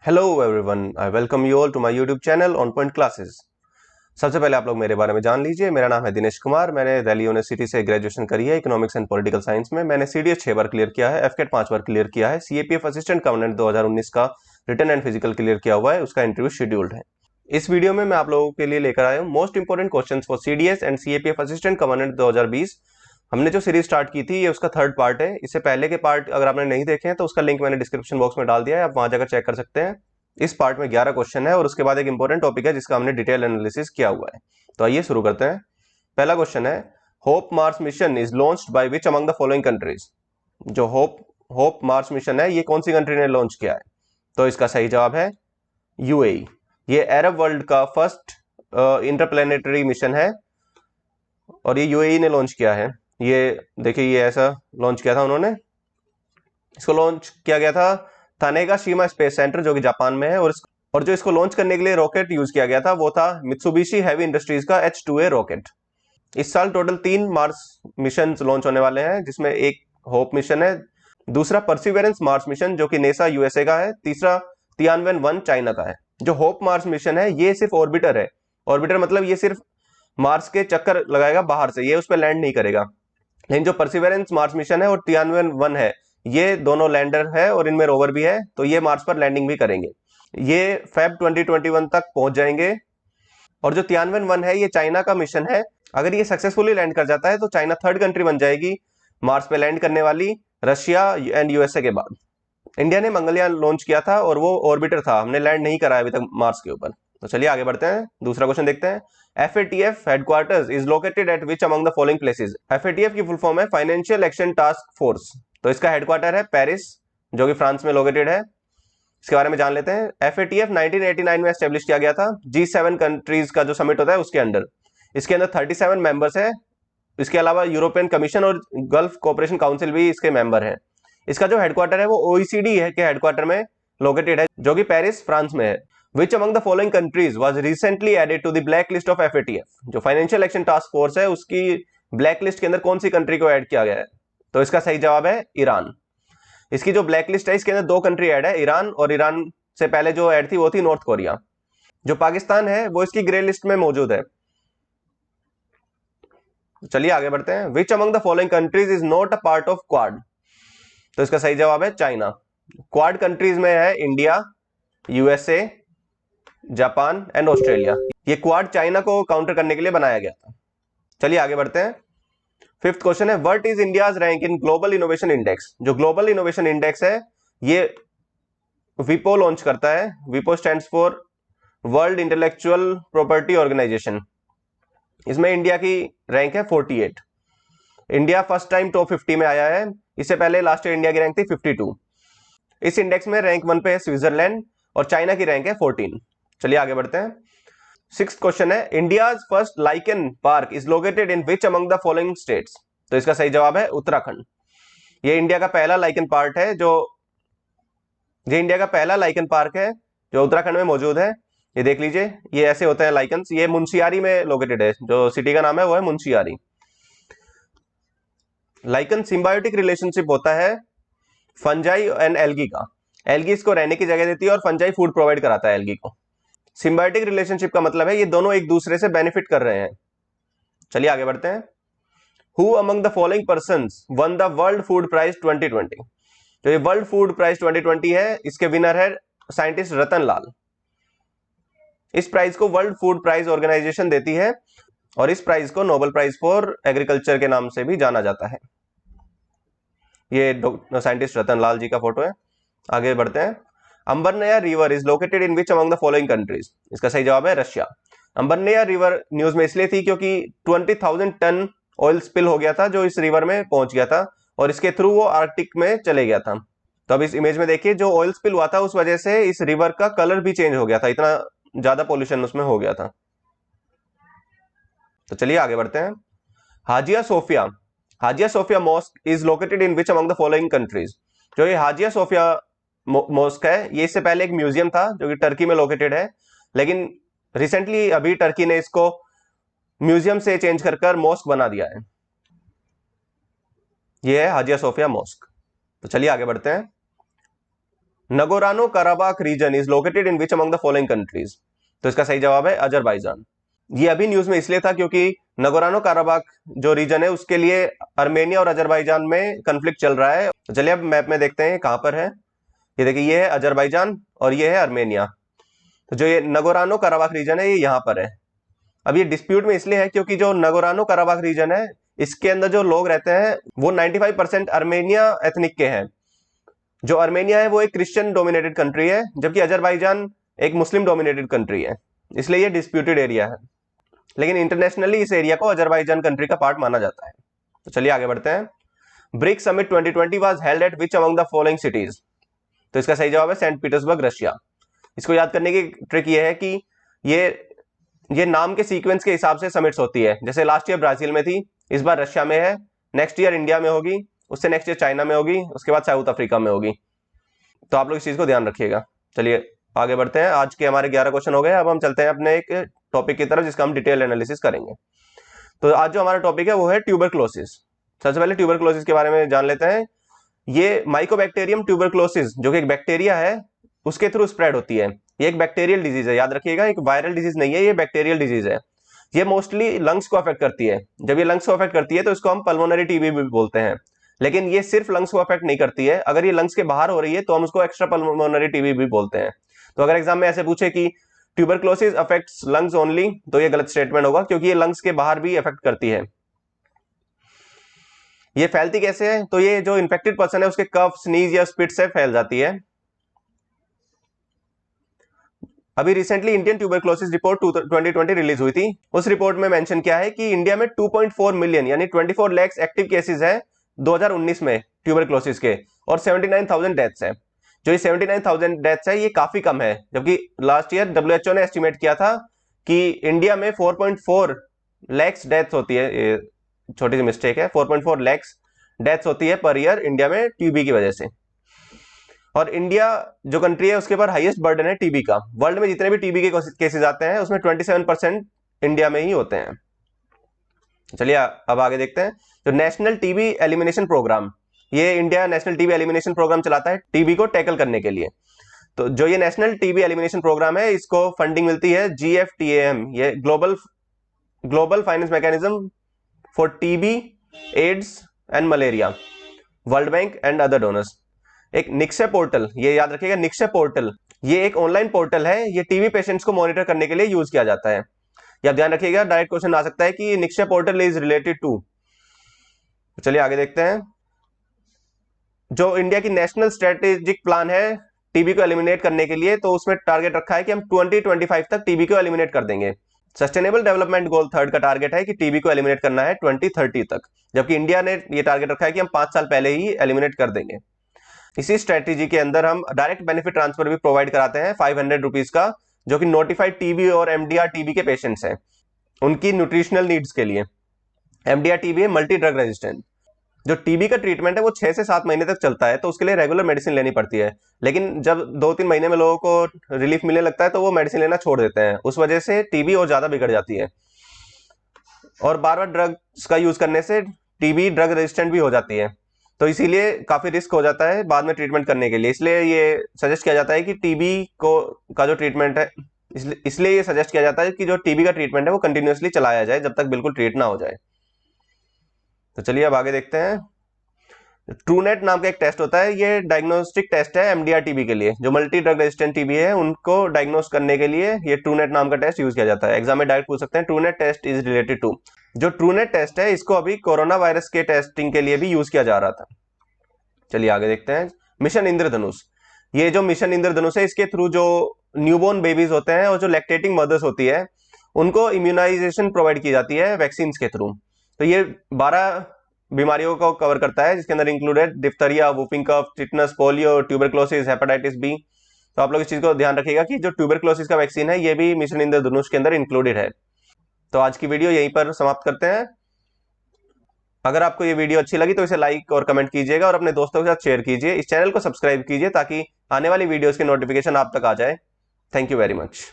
Hello everyone, I welcome you all to my YouTube channel on point classes. सबसे पहले आप लोग मेरे बारे में जान लीजिए। मेरा नाम है दिनेश कुमार। मैंने दिल्ली यूनिवर्सिटी से ग्रेजुएशन करी है इकोनॉमिक्स एंड पॉलिटिकल साइंस में। मैंने सीडीएस 6 बार क्लियर किया है, एफकेट 5 बार क्लियर किया है, सीएपीएफ असिस्टेंट कमांडेंट 2019 का रिटन एंड फिजिकल क्लियर किया हुआ है, उसका इंटरव्यू शेड्यूल्ड है। इस वीडियो में मैं आप लोगों के लिए लेकर आया हूँ most important questions for CDS and CAPF assistant commandant 2020। हमने जो सीरीज स्टार्ट की थी ये उसका थर्ड पार्ट है। इससे पहले के पार्ट अगर आपने नहीं देखे हैं तो उसका लिंक मैंने डिस्क्रिप्शन बॉक्स में डाल दिया है, आप वहां जाकर चेक कर सकते हैं। इस पार्ट में 11 क्वेश्चन है और उसके बाद एक इंपॉर्टेंट टॉपिक है जिसका हमने डिटेल एनालिसिस किया हुआ है। तो आइए शुरू करते हैं। पहला क्वेश्चन है, hope Mars mission is launched by which among the following countries. जो होप मार्स मिशन है ये कौन सी कंट्री ने लॉन्च किया है? तो इसका सही जवाब है यूएई। ये अरब वर्ल्ड का फर्स्ट इंटरप्लेनेटरी मिशन है और ये यूएई ने लॉन्च किया है। ये देखिए, ये ऐसा लॉन्च किया था उन्होंने। इसको लॉन्च किया गया था थानेगाशिमा स्पेस सेंटर जो कि जापान में है, और जो इसको लॉन्च करने के लिए रॉकेट यूज किया गया था वो था मित्सुबिशी हैवी इंडस्ट्रीज का H2A रॉकेट। इस साल टोटल 3 मार्स मिशन लॉन्च होने वाले हैं, जिसमें एक होप मिशन है, दूसरा परसिवेरेंस मार्स मिशन जो कि नेसा यूएसए का है, तीसरा तियानवेन-1 चाइना का है। जो होप मार्स मिशन है ये सिर्फ ऑर्बिटर है। ऑर्बिटर मतलब ये सिर्फ मार्स के चक्कर लगाएगा बाहर से, ये उस पर लैंड नहीं करेगा। लेकिन जो परसिवेरेंस मार्स मिशन है और तियानवेन-1 है, ये दोनों लैंडर है और इनमें रोवर भी है, तो ये मार्स पर लैंडिंग भी करेंगे। ये फेब 2021 तक पहुंच जाएंगे। और जो तियानवेन-1 है ये चाइना का मिशन है। अगर ये सक्सेसफुली लैंड कर जाता है तो चाइना थर्ड कंट्री बन जाएगी मार्स पे लैंड करने वाली, रशिया एंड यूएसए के बाद। इंडिया ने मंगलयान लॉन्च किया था और वो ऑर्बिटर था, हमने लैंड नहीं करा अभी तक मार्स के ऊपर। तो चलिए आगे बढ़ते हैं, दूसरा क्वेश्चन देखते हैं। FATF headquarters is located at which among the following places. FATF की फुल फॉर्म है फाइनेंशियल एक्शन टास्क फोर्स। तो इसका हेडक्वार्टर है पेरिस, जो कि फ्रांस में लोकेटेड है। इसके बारे में जान लेते हैं। FATF 1989 में एस्टेब्लिश किया गया था G7 कंट्रीज का जो समिट होता है उसके अंडर। इसके अंदर 37 मेंबर्स है। इसके अलावा यूरोपियन कमीशन और गल्फ कोऑपरेशन काउंसिल भी इसके मेंबर हैं। इसका जो हेडक्वार्टर है वो OECD है के हेडक्वार्टर में लोकेटेड है, जो कि पेरिस फ्रांस में है। Which among the following countries was recently added to the black list of FATF। जो फाइनेंशियल एक्शन टास्क फोर्स है उसकी ब्लैक लिस्ट के अंदर कौन सी कंट्री को ऐड किया गया है? तो इसका सही जवाब है ईरान। इसकी जो ब्लैक लिस्ट है इसके अंदर 2 कंट्री ऐड है, ईरान, और ईरान से पहले जो ऐड थी वो थी नॉर्थ कोरिया। जो पाकिस्तान है वो इसकी ग्रे लिस्ट में मौजूद है। चलिए आगे बढ़ते हैं। विच among the following countries is not a part of quad. तो इसका सही जवाब है चाइना। क्वाड कंट्रीज में है India, USA, Japan and Australia. ये क्वाड चाइना को काउंटर करने के लिए बनाया गया था। चलिए आगे बढ़ते हैं। फिफ्थ क्वेश्चन है, what is India's rank in global innovation index. जो ग्लोबल इनोवेशन इंडेक्स है ये विपो लॉन्च करता है। विपो stands for world intellectual property organisation. इसमें इंडिया की रैंक है 48। इंडिया फर्स्ट टाइम टॉप 50 में आया है। इससे पहले लास्ट ईयर इंडिया की रैंक थी 52। इस इंडेक्स में रैंक 1 पे है स्विट्जरलैंड और चाइना की रैंक है 14। चलिए आगे बढ़ते हैं। सिक्स्थ क्वेश्चन है, India's first lichen park is located in which among the following states. तो इसका सही जवाब है उत्तराखंड। ये इंडिया का पहला लाइकन पार्क है जो उत्तराखंड में मौजूद है। ये देख लीजिए, ये ऐसे होते हैं लाइकन्स। ये मुंशियारी में लोकेटेड है, जो सिटी का नाम है वो है मुंशियारी। लाइकन सिम्बायोटिक रिलेशनशिप होता है फंजाई एंड एल्गी का। एल्गी इसको रहने की जगह देती है और फंजाई फूड प्रोवाइड कराता है एल्गी को। सिम्बायोटिक रिलेशनशिप का मतलब है ये दोनों एक दूसरे से बेनिफिट कर रहे हैं। चलिए आगे बढ़ते हैं। Who among the following persons won the world food prize 2020। जो ये वर्ल्ड फूड प्राइज 2020 है इसके विनर है साइंटिस्ट रतन लाल। इस प्राइज को वर्ल्ड फूड प्राइज ऑर्गेनाइजेशन देती है और इस प्राइज को नोबेल प्राइज फॉर एग्रीकल्चर के नाम से भी जाना जाता है। ये साइंटिस्ट रतन लाल जी का फोटो है। आगे बढ़ते हैं। Ambarnaya river is located in which among the following countries. इसका सही जवाब है रशिया। अंबरनया रिवर न्यूज में इसलिए थी क्योंकि 20,000 टन ऑयल स्पिल हो गया था जो इस रिवर में पहुंच गया था और इसके थ्रू वो आर्कटिक में चले गया था। तो अब इस इमेज में देखिए, जो ऑयल स्पिल हुआ था उस वजह से इस रिवर का कलर भी चेंज हो गया था, इतना ज्यादा पॉल्यूशन उसमें हो गया था। तो चलिए आगे बढ़ते हैं। Hagia Sophia mosque is located in which among the following countries. जो ये हाजिया सोफिया मॉस्क है ये इससे पहले एक म्यूजियम था जो कि टर्की में लोकेटेड है, लेकिन रिसेंटली अभी टर्की ने इसको म्यूजियम से चेंज कर मॉस्क बना दिया है। ये है हाजिया सोफिया मॉस्क। तो चलिए आगे बढ़ते हैं। Nagorno Karabakh region is located in which among the following countries? तो इसका सही जवाब है अजरबैजान। ये अभी न्यूज में इसलिए था क्योंकि नगोरानो काराबाख जो रीजन है उसके लिए आर्मेनिया और अजरबैजान में कंफ्लिक्ट चल रहा है। तो चलिए अब मैप में देखते हैं कहां पर है। ये देखिए, ये है अजरबैजान और ये है आर्मेनिया। तो जो ये नगोरानो काराबाख रीजन है ये यहाँ पर है। अब ये डिस्प्यूट में इसलिए है क्योंकि जो नगोरानो काराबाख रीजन है इसके अंदर जो लोग रहते हैं वो 95% आर्मेनिया एथनिक के हैं। जो आर्मेनिया है वो एक क्रिश्चियन डोमिनेटेड कंट्री है, जबकि अजरबैजान एक मुस्लिम डोमिनेटेड कंट्री है, इसलिए ये डिस्प्यूटेड एरिया है। लेकिन इंटरनेशनली इस एरिया को अजरबैजान कंट्री का पार्ट माना जाता है। तो चलिए आगे बढ़ते हैं। BRICS summit 2020 was held at which among the following cities? तो इसका सही जवाब है सेंट पीटर्सबर्ग, रशिया। इसको याद करने की ट्रिक ये है कि ये नाम के सीक्वेंस के हिसाब से समिट्स होती है। जैसे लास्ट ईयर ब्राजील में थी, इस बार रशिया में है, नेक्स्ट ईयर इंडिया में होगी, उससे नेक्स्ट ईयर चाइना में होगी, उसके बाद साउथ अफ्रीका में होगी। तो आप लोग इस चीज को ध्यान रखिएगा। चलिए आगे बढ़ते हैं। आज के हमारे 11 क्वेश्चन हो गए। अब हम चलते हैं अपने एक टॉपिक की तरफ जिसका हम डिटेल एनालिसिस करेंगे। तो आज जो हमारा टॉपिक है वो है ट्यूबरक्लोसिस। सबसे पहले ट्यूबरक्लोसिस के बारे में जान लेते हैं। ये माइकोबैक्टीरियम ट्यूबरक्लोसिस जो कि एक बैक्टीरिया है उसके थ्रू स्प्रेड होती है। ये एक बैक्टीरियल डिजीज है, याद रखिएगा, एक वायरल डिजीज नहीं है, ये बैक्टीरियल डिजीज है। ये मोस्टली लंग्स को अफेक्ट करती है। जब ये लंग्स को अफेक्ट करती है तो इसको हम पल्मोनरी टीबी भी बोलते हैं। लेकिन ये सिर्फ लंग्स को अफेक्ट नहीं करती है, अगर ये लंग्स के बाहर हो रही है तो हम उसको एक्स्ट्रा पल्मोनरी टीबी भी बोलते हैं। तो अगर एग्जाम में ऐसे पूछे कि ट्यूबरक्लोसिस अफेक्ट्स लंग्स ओनली, तो ये गलत स्टेटमेंट होगा क्योंकि ये लंग्स के बाहर भी अफेक्ट करती है। ये फैलती कैसे है? तो ये जो इन्फेक्टेड पर्सन है उसके कफ, स्नीज या स्पिट से फैल जाती है। अभी recently Indian tuberculosis report 2020 release हुई थी। उस रिपोर्ट में मेंशन किया है कि इंडिया में 2.4 मिलियन यानी 24 लाख एक्टिव केसेस हैं 2019 में ट्यूबरक्लोसिस के, और 79,000 डेथ्स हैं। जो ये 79,000 डेथ्स है ये काफी कम है, जबकि लास्ट ईयर WHO ने एस्टिमेट किया था कि इंडिया में 4.4 लाख डेथ्स होती है। छोटी सी मिस्टेक है, 4.4 लाख डेथ्स होती है पर ईयर इंडिया में टीबी की वजह से। और इंडिया जो कंट्री है उसके ऊपर हाईएस्ट बर्डन है टीबी का। वर्ल्ड में जितने भी टीबी के केसेस आते हैं उसमें 27% इंडिया में ही होते हैं। चलिए अब आगे देखते हैं। जो नेशनल टीबी एलिमिनेशन प्रोग्राम, ये India national TB elimination programme चलाता है टीबी को टैकल करने के लिए। तो जो ये नेशनल टीबी एलिमिनेशन प्रोग्राम है इसको फंडिंग मिलती है GFTAM, ये global finance mechanism for TB, AIDS and malaria, world bank and other donors. एक निक्षय पोर्टल, ये याद रखिएगा, निक्षय पोर्टल ये एक ऑनलाइन पोर्टल है। ये टीबी पेशेंट्स को मॉनिटर करने के लिए यूज किया जाता है। या ध्यान रखिएगा, डायरेक्ट क्वेश्चन आ सकता है कि Nikshay portal is related to. चलिए आगे देखते हैं। जो इंडिया की नेशनल स्ट्रेटेजिक प्लान है टीबी को एलिमिनेट करने के लिए, तो उसमें टारगेट रखा है कि हम 2025 तक टीबी को एलिमिनेट कर देंगे। सस्टेनेबल डेवलपमेंट गोल 3 का टारगेट है कि टीबी को एलिमिनेट करना है 2030 तक, जबकि इंडिया ने ये टारगेट रखा है कि हम 5 साल पहले ही एलिमिनेट कर देंगे। इसी स्ट्रेटेजी के अंदर हम डायरेक्ट बेनिफिट ट्रांसफर भी प्रोवाइड कराते हैं 500 रुपीज का, जो कि नोटिफाइड टीबी और MDR टीबी के पेशेंट्स हैं उनकी न्यूट्रिशनल नीड्स के लिए। MDR टीबी है मल्टी ड्रग रेजिस्टेंट। जो टीबी का ट्रीटमेंट है वो 6 से 7 महीने तक चलता है, तो उसके लिए रेगुलर मेडिसिन लेनी पड़ती है। लेकिन जब 2-3 महीने में लोगों को रिलीफ मिलने लगता है तो वो मेडिसिन लेना छोड़ देते हैं। उस वजह से टीबी और ज्यादा बिगड़ जाती है, और बार बार ड्रग्स का यूज करने से टीबी ड्रग रेजिस्टेंट भी हो जाती है। तो इसीलिए काफी रिस्क हो जाता है बाद में ट्रीटमेंट करने के लिए। इसलिए ये सजेस्ट किया जाता है कि टीबी को का जो ट्रीटमेंट है, इसलिए ये सजेस्ट किया जाता है कि जो टीबी का ट्रीटमेंट है वो कंटिन्यूअसली चलाया जाए जब तक बिल्कुल ट्रीट ना हो जाए। तो चलिए अब आगे देखते हैं। ट्रूनेट नाम का एक टेस्ट होता है, ये डायग्नोस्टिक टेस्ट है MDR टीबी के लिए। जो मल्टी ड्रग रेजिस्टेंट टीबी है उनको डायग्नोस करने के लिए ये ट्रूनेट नाम का टेस्ट यूज किया जाता है। एग्जाम में डायरेक्ट पूछ सकते हैं Truenat test is related to. जो ट्रूनेट टेस्ट है इसको अभी कोरोना वायरस के टेस्टिंग के लिए भी यूज किया जा रहा था। चलिए आगे देखते हैं। मिशन इंद्रधनुष, ये जो मिशन इंद्रधनुष है इसके थ्रू जो न्यूबॉर्न बेबीज होते हैं और जो लैक्टेटिंग मदर्स होती है उनको इम्यूनाइजेशन प्रोवाइड की जाती है वैक्सीन के थ्रू। तो ये 12 बीमारियों को कवर करता है, जिसके अंदर included diphtheria, whooping cough, tetanus, polio, tuberculosis, hepatitis B. तो आप लोग इस चीज को ध्यान रखिएगा कि जो ट्यूबरक्लोसिस का वैक्सीन है ये भी मिशन इंद्रधनुष के अंदर इंक्लूडेड है। तो आज की वीडियो यहीं पर समाप्त करते हैं। अगर आपको ये वीडियो अच्छी लगी तो इसे लाइक और कमेंट कीजिएगा और अपने दोस्तों के साथ शेयर कीजिए। इस चैनल को सब्सक्राइब कीजिए ताकि आने वाली वीडियोस के नोटिफिकेशन आप तक आ जाए। Thank you very much.